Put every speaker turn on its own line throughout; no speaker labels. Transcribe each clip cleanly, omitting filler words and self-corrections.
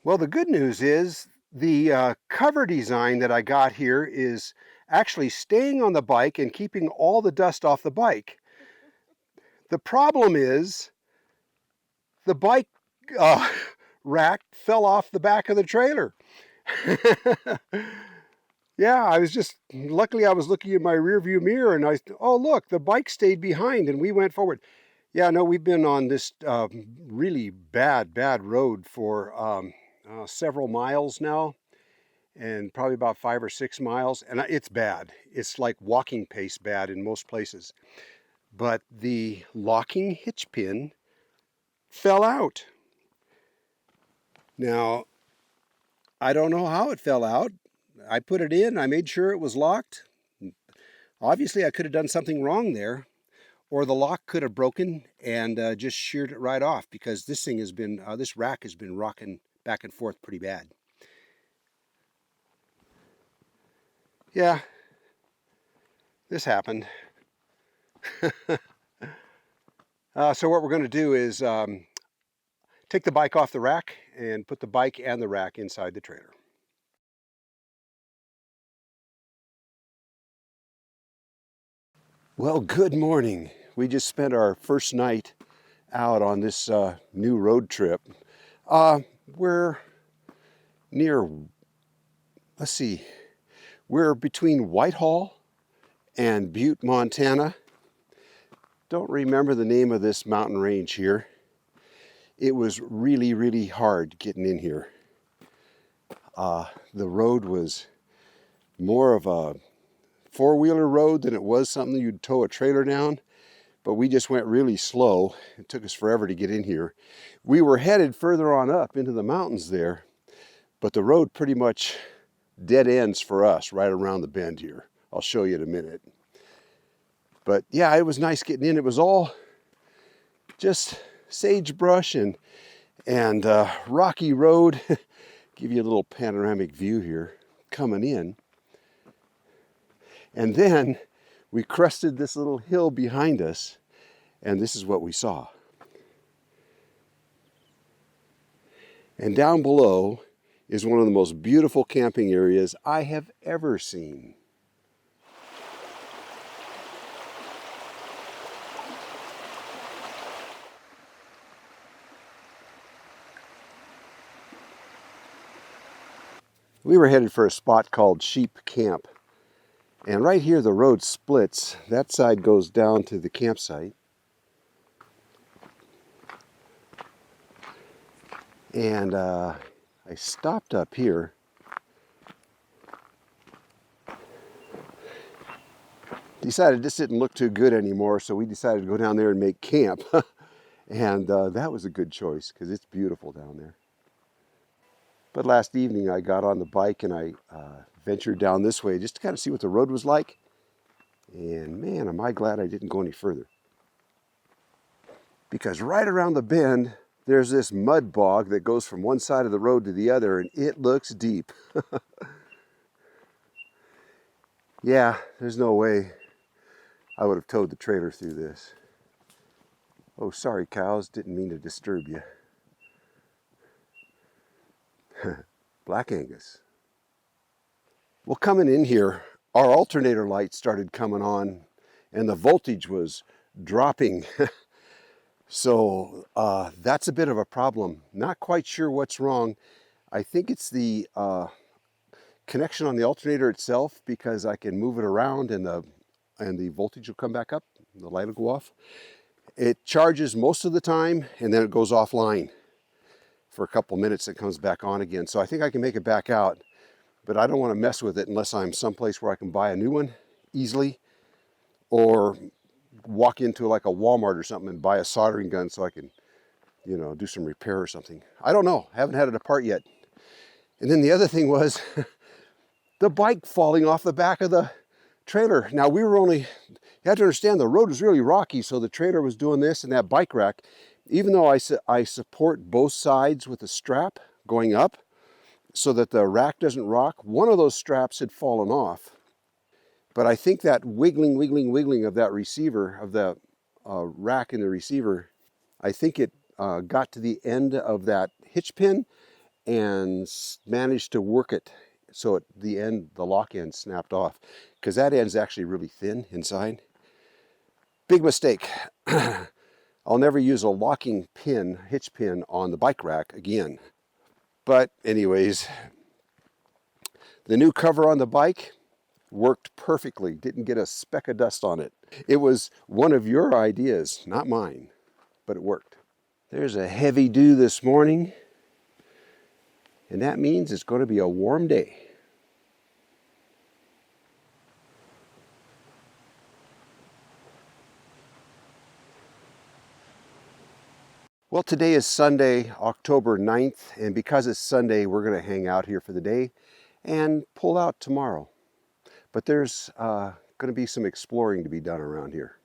Well, the good news is the cover design that I got here is actually staying on the bike and keeping all the dust off the bike. The problem is the bike uh, rack fell off the back of the trailer. Yeah, luckily I was looking in my rearview mirror and oh look, the bike stayed behind and we went forward. Yeah, no, we've been on this really bad road for several miles now, and probably about 5 or 6 miles, and it's bad. It's like walking pace bad in most places. But the locking hitch pin fell out. Now, I don't know how it fell out. I put it in, I made sure it was locked. Obviously, I could have done something wrong there, or the lock could have broken and just sheared it right off, because this rack has been rocking back and forth pretty bad. Yeah, this happened. So what we're going to do is take the bike off the rack and put the bike and the rack inside the trailer. Well, good morning. We just spent our first night out on this new road trip. We're near, let's see, we're between Whitehall and Butte, Montana. Don't remember the name of this mountain range here. It was really hard getting in here. The road was more of a four-wheeler road than it was something you'd tow a trailer down, but we just went really slow. It took us forever to get in here. We were headed further on up into the mountains there, but the road pretty much dead ends for us right around the bend here. I'll show you in a minute. But yeah, it was nice getting in. It was all just sagebrush and rocky road. Give you a little panoramic view here coming in. And then we crested this little hill behind us, and this is what we saw. And down below is one of the most beautiful camping areas I have ever seen. We were headed for a spot called Sheep Camp. And right here the road splits. That side goes down to the campsite. And I stopped up here. Decided this didn't look too good anymore, so we decided to go down there and make camp. And that was a good choice because it's beautiful down there. But last evening I got on the bike and I ventured down this way just to kind of see what the road was like. And man, am I glad I didn't go any further. Because right around the bend, there's this mud bog that goes from one side of the road to the other, and it looks deep. Yeah, there's no way I would have towed the trailer through this. Oh, sorry cows, didn't mean to disturb you. Black Angus. Well, coming in here, our alternator light started coming on and the voltage was dropping. So that's a bit of a problem. Not quite sure what's wrong. I think it's the connection on the alternator itself, because I can move it around and the voltage will come back up, the light will go off. It charges most of the time and then it goes offline for a couple minutes. It comes back on again. So I think I can make it back out, but I don't want to mess with it unless I'm someplace where I can buy a new one easily, or walk into like a Walmart or something and buy a soldering gun so I can, do some repair or something. I don't know. I haven't had it apart yet. And then the other thing was the bike falling off the back of the trailer. Now you have to understand the road was really rocky, so the trailer was doing this and that bike rack, even though I support both sides with a strap going up so that the rack doesn't rock, one of those straps had fallen off. But I think that wiggling of that receiver, of the rack and the receiver, I think it got to the end of that hitch pin and managed to work it so at the end, the lock end snapped off, because that end's actually really thin inside. Big mistake. I'll never use a locking pin, hitch pin, on the bike rack again. But anyways, the new cover on the bike worked perfectly. Didn't get a speck of dust on it. It was one of your ideas, not mine, but it worked. There's a heavy dew this morning, and that means it's going to be a warm day. Well, today is Sunday, October 9th, and because it's Sunday, we're going to hang out here for the day and pull out tomorrow. But there's going to be some exploring to be done around here.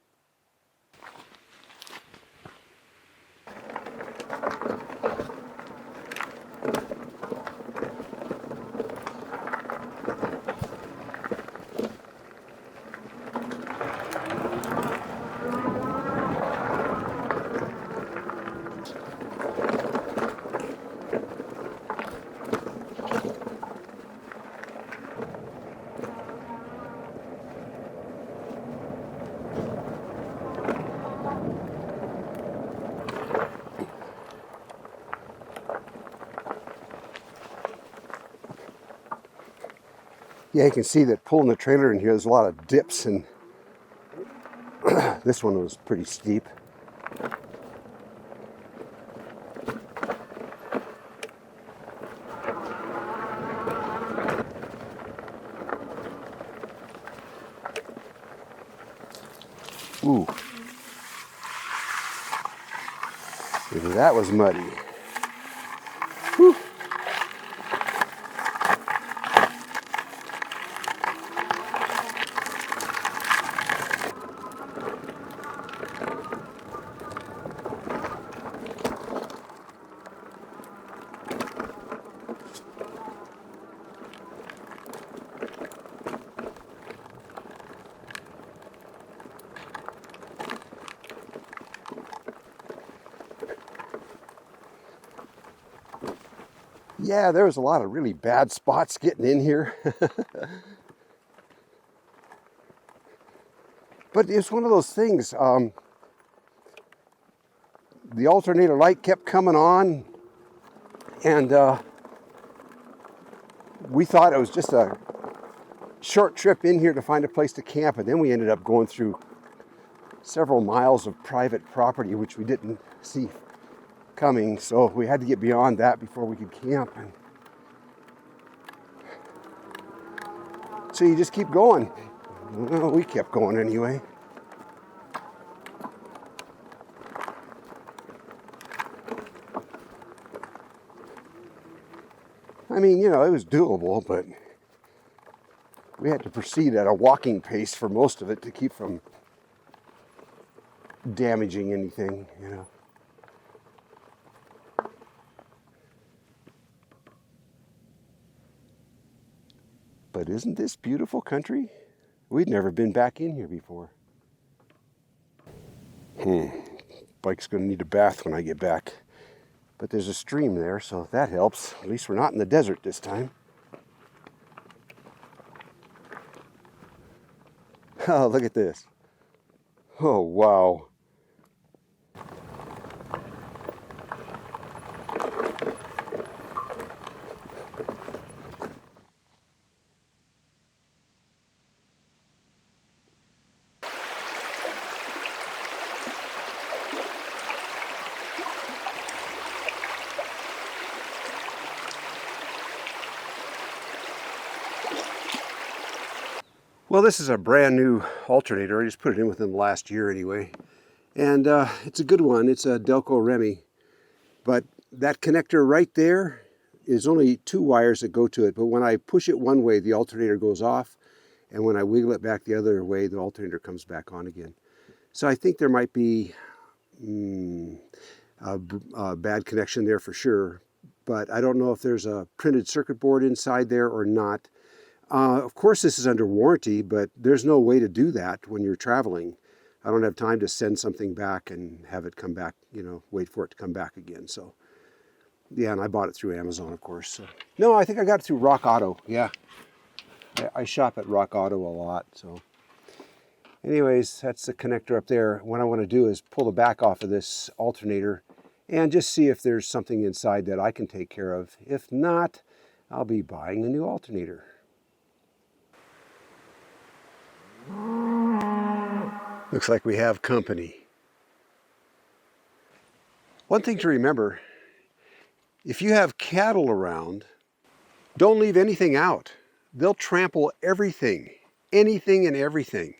Yeah, you can see that pulling the trailer in here, there's a lot of dips, and this one was pretty steep. Ooh. That was muddy. Whew. Yeah, there was a lot of really bad spots getting in here. But it's one of those things. The alternator light kept coming on, and we thought it was just a short trip in here to find a place to camp, and then we ended up going through several miles of private property, which we didn't see coming, so we had to get beyond that before we could camp. And so you just keep going. Well, we kept going anyway. I mean, you know, it was doable, but we had to proceed at a walking pace for most of it to keep from damaging anything, you know. But isn't this beautiful country? We'd never been back in here before. Bike's gonna need a bath when I get back. But there's a stream there, so that helps. At least we're not in the desert this time. Oh, look at this. Oh, wow. Well, this is a brand new alternator. I just put it in within the last year anyway. And it's a good one. It's a Delco Remy. But that connector right there is only 2 wires that go to it. But when I push it one way, the alternator goes off. And when I wiggle it back the other way, the alternator comes back on again. So I think there might be a bad connection there for sure. But I don't know if there's a printed circuit board inside there or not. Of course, this is under warranty, but there's no way to do that when you're traveling. I don't have time to send something back and have it come back, you know, wait for it to come back again. So Yeah, and I bought it through Amazon, of course. So. No, I think I got it through Rock Auto. Yeah, I shop at Rock Auto a lot. So, anyways, that's the connector up there. What I want to do is pull the back off of this alternator and just see if there's something inside that I can take care of. If not, I'll be buying a new alternator. Looks like we have company. One thing to remember, if you have cattle around, don't leave anything out. They'll trample everything, anything and everything.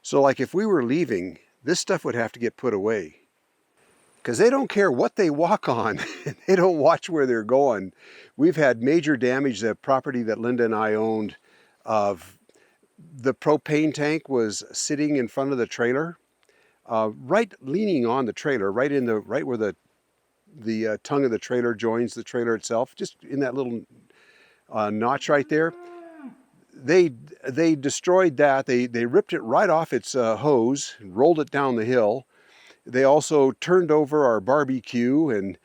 So like if we were leaving, this stuff would have to get put away. Because they don't care what they walk on. They don't watch where they're going. We've had major damage. The property that Linda and I owned, the propane tank was sitting in front of the trailer, right leaning on the trailer, right where the tongue of the trailer joins the trailer itself, just in that little notch right there. They destroyed that. They ripped it right off its hose and rolled it down the hill. They also turned over our barbecue, and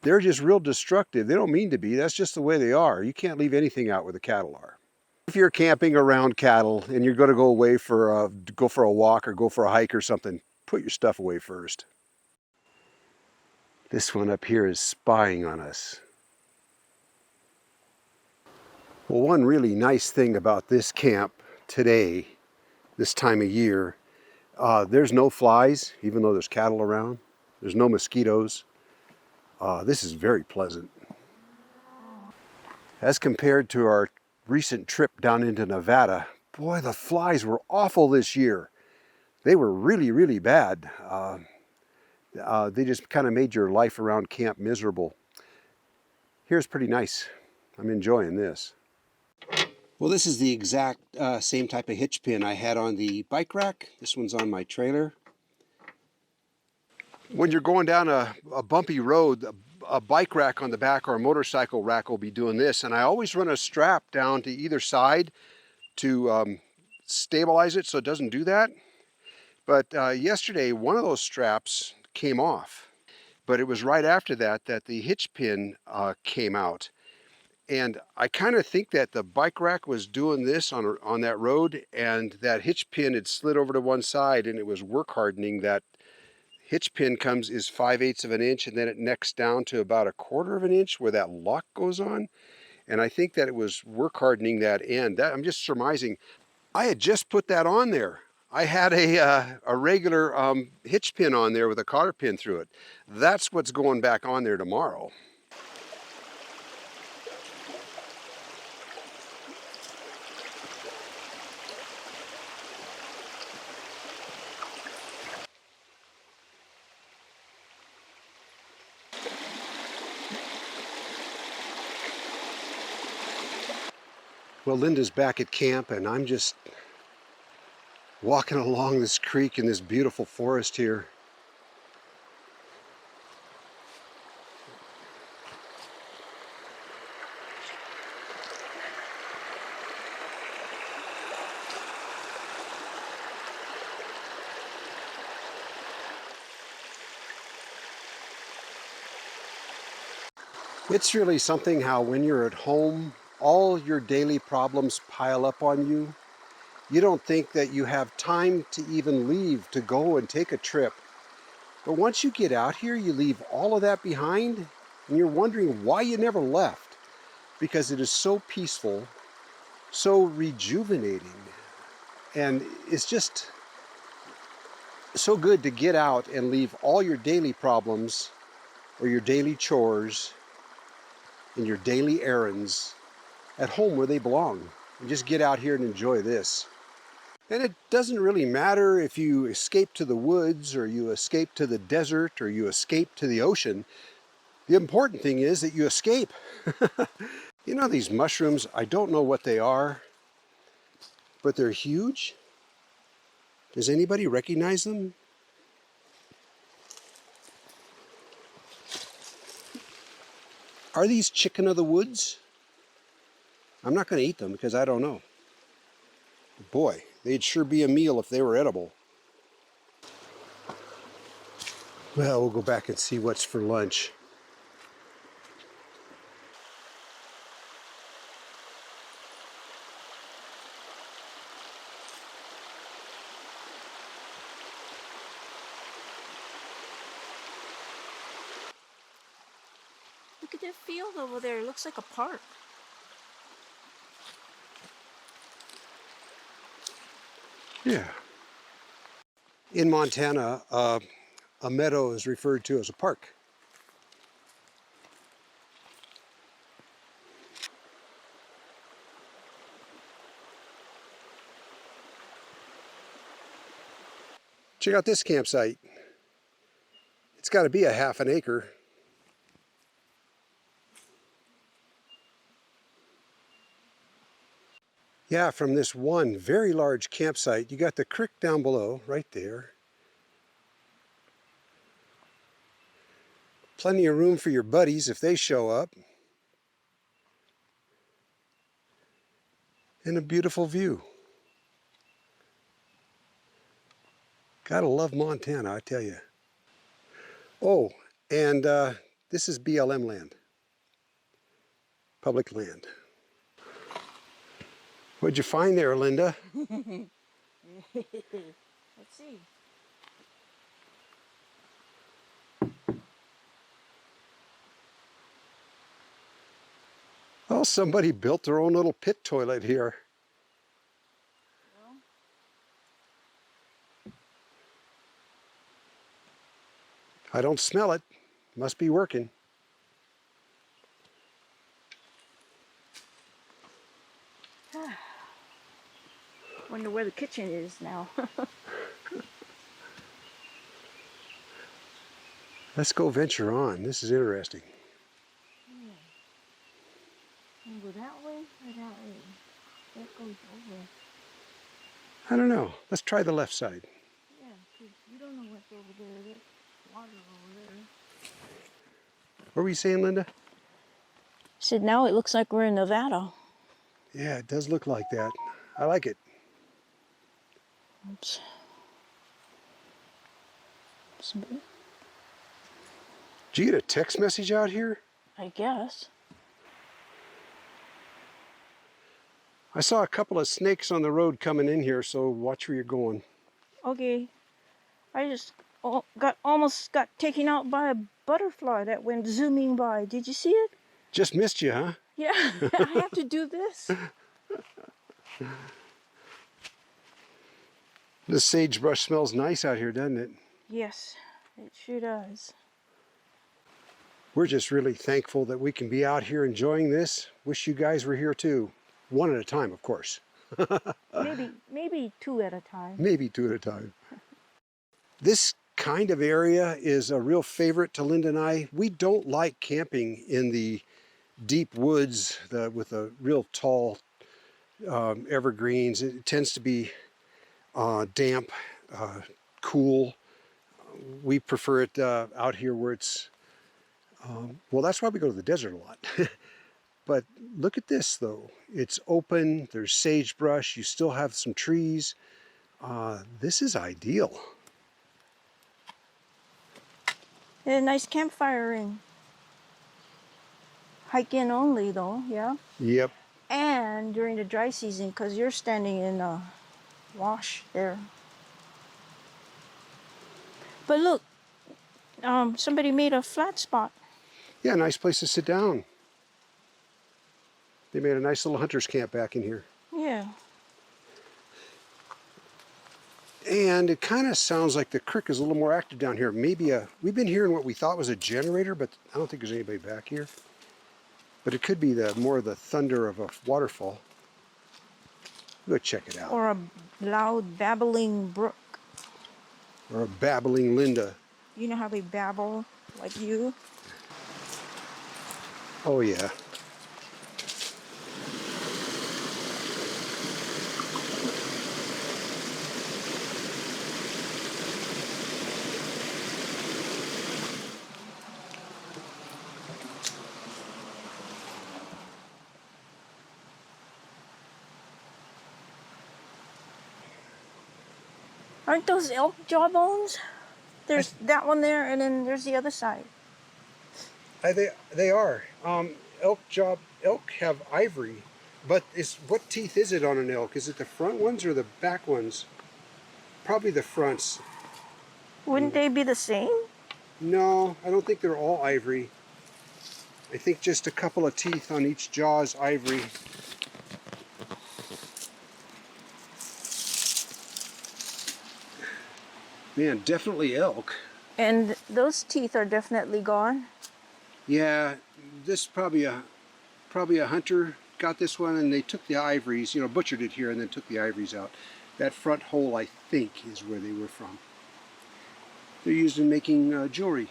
they're just real destructive. They don't mean to be. That's just the way they are. You can't leave anything out where the cattle are. If you're camping around cattle and you're going to go away for a walk or go for a hike or something, put your stuff away first. This one up here is spying on us. Well, one really nice thing about this camp today, this time of year, there's no flies, even though there's cattle around. There's no mosquitoes. This is very pleasant. As compared to our recent trip down into Nevada, boy, the flies were awful this year. They were really, really bad. They just kind of made your life around camp miserable. Here's pretty nice. I'm enjoying this. Well, this is the exact same type of hitch pin I had on the bike rack. This one's on my trailer. When you're going down a bumpy road, a bike rack on the back or a motorcycle rack will be doing this. And I always run a strap down to either side to stabilize it so it doesn't do that. But yesterday, one of those straps came off. But it was right after that the hitch pin came out. And I kind of think that the bike rack was doing this on that road, and that hitch pin had slid over to one side, and it was work hardening. That hitch pin is 5/8 of an inch, and then it necks down to about 1/4 of an inch where that lock goes on. And I think that it was work hardening that end. I'm just surmising. I had just put that on there. I had a regular hitch pin on there with a cotter pin through it. That's what's going back on there tomorrow. Well, Linda's back at camp, and I'm just walking along this creek in this beautiful forest here. It's really something how when you're at home, all your daily problems pile up on you. You don't think that you have time to even leave to go and take a trip. But once you get out here, you leave all of that behind, and you're wondering why you never left. Because it is so peaceful, so rejuvenating, and it's just so good to get out and leave all your daily problems or your daily chores and your daily errands at home where they belong, and just get out here and enjoy this. And it doesn't really matter if you escape to the woods or you escape to the desert or you escape to the ocean. The important thing is that you escape. You know, these mushrooms, I don't know what they are, but they're huge. Does anybody recognize them? Are these chicken of the woods? I'm not going to eat them because I don't know. Boy, they'd sure be a meal if they were edible. Well, we'll go back and see what's for lunch.
Look at that field over there. It looks like a park.
Yeah. In Montana, a meadow is referred to as a park. Check out this campsite. It's got to be a half an acre. Yeah, from this one very large campsite, you got the creek down below, right there. Plenty of room for your buddies if they show up. And a beautiful view. Gotta love Montana, I tell you. Oh, and this is BLM land. Public land. What'd you find there, Linda?
Let's see.
Oh, somebody built their own little pit toilet here.
Well,
I don't smell it. Must be working.
wonder where the kitchen is now.
Let's go venture on. This is interesting.
Can we go that way or that way? That goes over.
I don't know. Let's try the left side.
Yeah, because you don't know what's over there. There's water over there.
What were you saying, Linda?
Said now it looks like we're in Nevada.
Yeah, it does look like that. I like it.
Oops.
Did you get a text message out here?
I guess.
I saw a couple of snakes on the road coming in here, so watch where you're going.
Okay. I just almost got taken out by a butterfly that went zooming by. Did you see it?
Just missed you, huh?
Yeah, I have to do this.
This sagebrush smells nice out here, doesn't it?
Yes, it sure does.
We're just really thankful that we can be out here enjoying this. Wish you guys were here too. One at a time, of course.
Maybe two at a time.
Maybe two at a time. This kind of area is a real favorite to Linda and I. We don't like camping in the deep woods with the real tall evergreens. It tends to be damp, cool. We prefer it out here where it's, well, that's why we go to the desert a lot. But look at this though. It's open, there's sagebrush, you still have some trees. This is ideal.
And a nice campfire ring. Hike-in only though, yeah?
Yep.
And during the dry season, because you're standing in a wash there. But look, somebody made a flat spot.
Yeah, nice place to sit down. They made a nice little hunter's camp back in here.
Yeah.
And it kind of sounds like the creek is a little more active down here. Maybe we've been hearing what we thought was a generator, but I don't think there's anybody back here. But it could be more of the thunder of a waterfall. Go check it out.
Or a loud babbling brook.
Or a babbling Linda.
You know how they babble like you?
Oh yeah.
Aren't those elk jawbones? There's that one there, and then there's the other side.
They are. Elk have ivory, but what teeth is it on an elk? Is it the front ones or the back ones? Probably the fronts.
Wouldn't they be the same?
No, I don't think they're all ivory. I think just a couple of teeth on each jaw is ivory. Man, definitely elk.
And those teeth are definitely gone.
Yeah, this probably a hunter got this one, and they took the ivories, you know, butchered it here and then took the ivories out. That front hole, I think, is where they were from. They're used in making jewelry.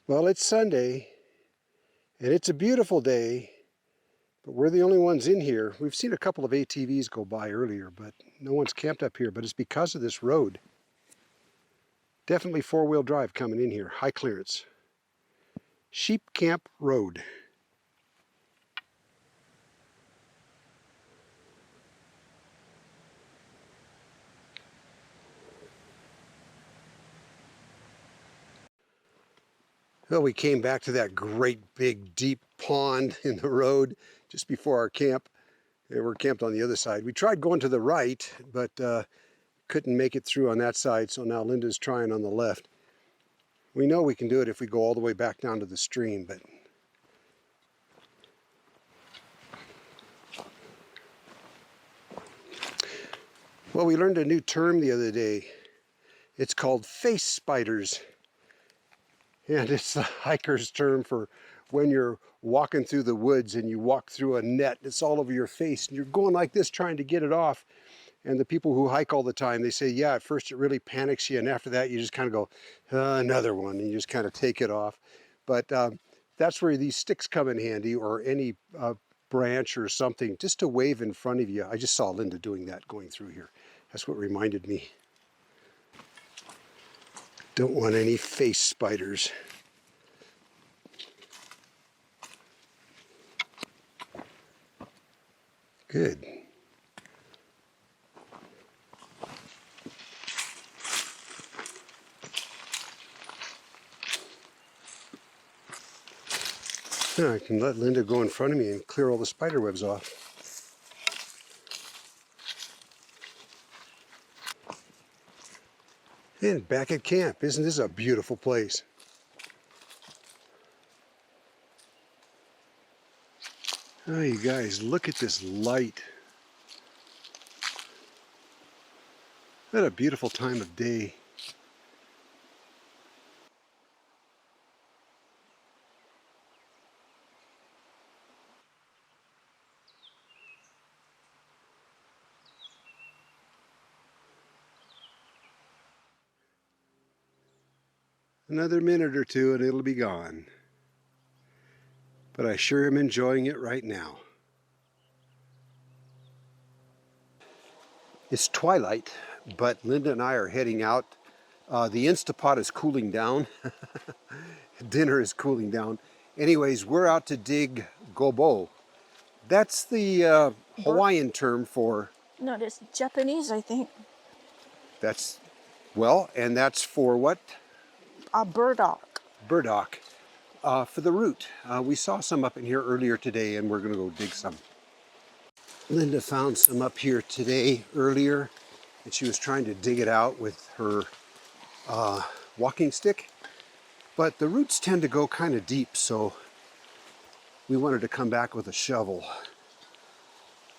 Well, it's Sunday, and it's a beautiful day, but we're the only ones in here. We've seen a couple of ATVs go by earlier, but no one's camped up here, but it's because of this road. Definitely four-wheel drive coming in here, high clearance. Sheep Camp Road. Well, we came back to that great big deep pond in the road just before our camp. And we're camped on the other side. We tried going to the right, but couldn't make it through on that side, so now Linda's trying on the left. We know we can do it if we go all the way back down to the stream, but well, we learned a new term the other day. It's called face spiders. And it's the hiker's term for when you're walking through the woods and you walk through a net, it's all over your face, and you're going like this trying to get it off. And the people who hike all the time, they say, yeah, at first it really panics you, and after that you just kind of go, another one, and you just kind of take it off. But that's where these sticks come in handy, or any branch or something, just to wave in front of you. I just saw Linda doing that going through here. That's what reminded me. Don't want any face spiders. Good. Yeah, I can let Linda go in front of me and clear all the spider webs off. And back at camp, isn't this a beautiful place? Oh, you guys, look at this light. What a beautiful time of day. Another minute or two and it'll be gone. But I sure am enjoying it right now. It's twilight, but Linda and I are heading out. The Instapot is cooling down. Dinner is cooling down. Anyways, we're out to dig gobo. That's the Hawaiian term for...
No, that's Japanese, I think.
That's, well, and that's for what?
A burdock.
Burdock. For the root. We saw some up in here earlier today, and we're going to go dig some. Linda found some up here today earlier, and she was trying to dig it out with her walking stick. But the roots tend to go kind of deep, so we wanted to come back with a shovel.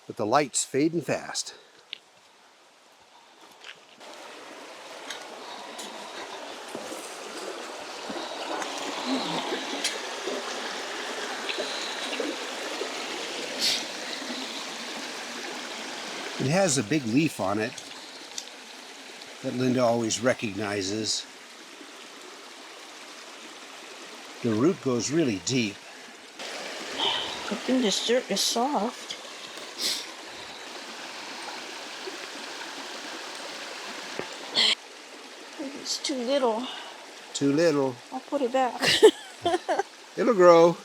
But the light's fading fast. It has a big leaf on it that Linda always recognizes. The root goes really deep.
I think this dirt is soft. Maybe it's too little.
Too little.
I'll put it back.
It'll grow.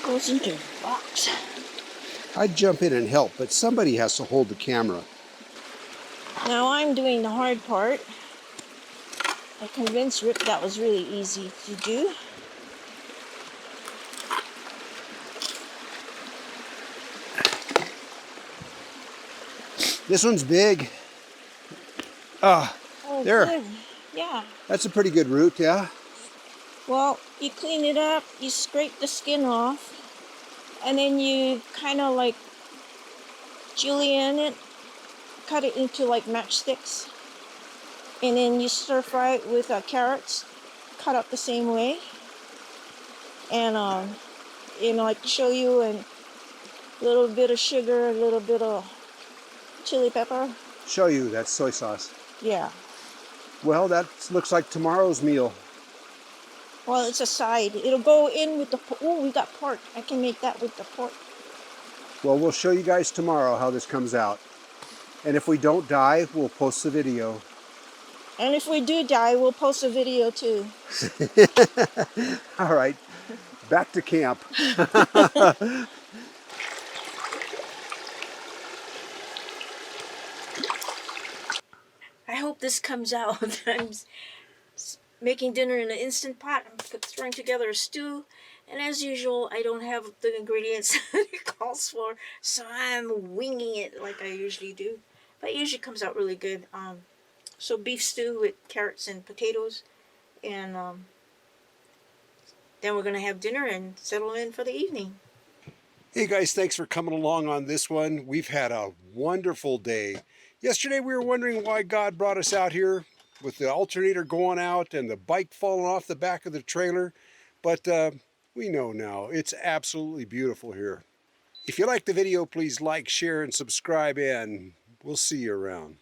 Goes into a box.
I'd jump in and help, but somebody has to hold the camera.
Now I'm doing the hard part. I convinced Rick that was really easy to do.
This one's big. Ah,
Oh,
there.
good. Yeah.
That's a pretty good root, yeah?
Well, you clean it up, you scrape the skin off, and then you kind of like julienne it, cut it into like matchsticks, and then you stir fry it with carrots, cut up the same way, and like show you and a little bit of sugar, a little bit of chili pepper.
Show you, that's soy sauce.
Yeah.
Well, that looks like tomorrow's meal.
Well, it's a side. It'll go in with the. Oh, we got pork. I can make that with the pork.
Well, we'll show you guys tomorrow how this comes out. And if we don't die, we'll post the video.
And if we do die, we'll post a video too.
All right, back to camp.
I hope this comes out. I'm making dinner in an Instant Pot. I'm throwing together a stew. And as usual, I don't have the ingredients that it calls for. So I'm winging it like I usually do. But it usually comes out really good. So beef stew with carrots and potatoes. And then we're going to have dinner and settle in for the evening.
Hey guys, thanks for coming along on this one. We've had a wonderful day. Yesterday we were wondering why God brought us out here with the alternator going out and the bike falling off the back of the trailer. But we know now, it's absolutely beautiful here. If you like the video, please like, share, and subscribe, and we'll see you around.